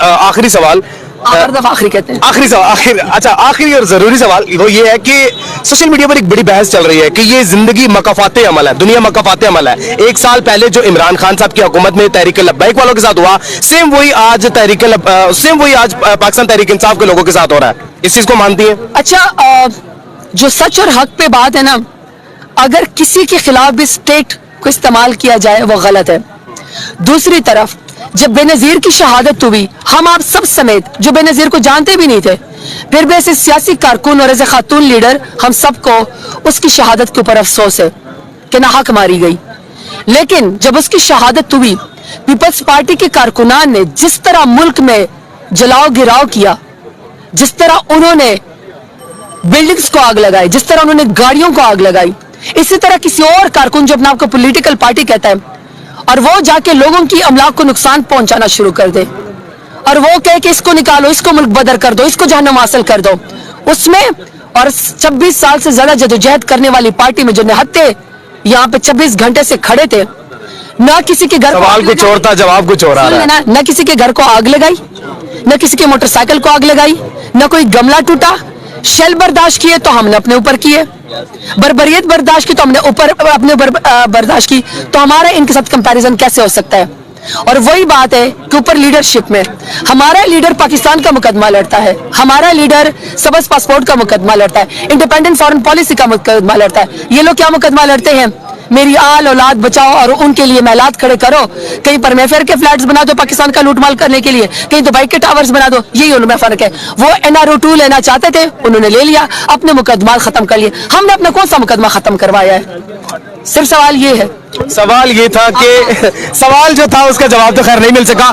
آخری سوال, آخری کہتے ہیں آخری سوال, اچھا آخری اور ضروری سوال وہ یہ ہے کہ سوشل میڈیا پر ایک بڑی بحث چل رہی ہے کہ یہ زندگی مکافات عمل ہے, دنیا مکافات عمل ہے. 1 سال پہلے جو عمران خان صاحب کی حکومت میں تحریک لبیک والوں کے ساتھ ہوا, سیم وہی آج پاکستان تحریک انصاف کے لوگوں کے ساتھ ہو رہا ہے. اس چیز کو مانتی ہیں؟ اچھا, جو سچ اور حق پہ بات ہے نا, اگر کسی کے خلاف بھی اسٹیٹ کو استعمال کیا جائے وہ غلط ہے. دوسری طرف جب بے نظیر کی شہادت ہوئی, ہم آپ سب سمیت جو بے نظیر کو جانتے بھی نہیں تھے, پھر بھی ایسے سیاسی کارکن اور ایسے خاتون لیڈر, ہم سب کو اس کی شہادت کے اوپر افسوس ہے کہ ناحق ماری گئی. لیکن جب اس کی شہادت ہوئی, پیپلز پارٹی کے کارکنان نے جس طرح ملک میں جلاؤ گراؤ کیا, جس طرح انہوں نے بلڈنگز کو آگ لگائی, جس طرح انہوں نے گاڑیوں کو آگ لگائی, اسی طرح کسی اور کارکن جو اپنا آپ کو پولیٹیکل پارٹی کہتا ہے اور وہ جا کے لوگوں کی املاک کو نقصان پہنچانا شروع کر دے اور وہ کہے کہ اس کو نکالو, اس کو ملک بدر کر دو, اس کو جہنم حاصل کر دو, اس میں اور 26 سال سے زیادہ جدوجہد کرنے والی پارٹی میں جو نہتے یہاں پہ 26 گھنٹے سے کھڑے تھے, نہ کسی کے گھر سوال کچھ اور تھا, جواب کچھ اور آ رہا ہے. نہ کسی کے گھر کو آگ لگائی, نہ کسی کے موٹر سائیکل کو آگ لگائی, نہ کوئی گملہ ٹوٹا. شیل برداشت کیے تو ہم نے اپنے اوپر کیے, بربریت برداشت کی تو ہم نے اپنے اوپر برداشت کی, تو ہمارا ان کے ساتھ کمپیریزن کیسے ہو سکتا ہے؟ اور وہی بات ہے کہ اوپر لیڈرشپ میں ہمارا لیڈر پاکستان کا مقدمہ لڑتا ہے, ہمارا لیڈر سبز پاسپورٹ کا مقدمہ لڑتا ہے, انڈیپینڈنٹ فارن پالیسی کا مقدمہ لڑتا ہے. یہ لوگ کیا مقدمہ لڑتے ہیں؟ میری آل اولاد بچاؤ اور ان کے لیے محلات کھڑے کرو, کہیں پر میفیئر کے فلیٹس بنا دو پاکستان کا لوٹ مال کرنے کے لیے, کہیں دبئی کے ٹاورز بنا دو. یہی ان میں فرق ہے. وہ NRO2 لینا چاہتے تھے, انہوں نے لے لیا, اپنے مقدمات ختم کر لیے. ہم نے اپنا کون سا مقدمہ ختم کروایا ہے؟ صرف سوال یہ ہے. سوال یہ تھا کہ سوال جو تھا اس کا جواب تو خیر نہیں مل سکا.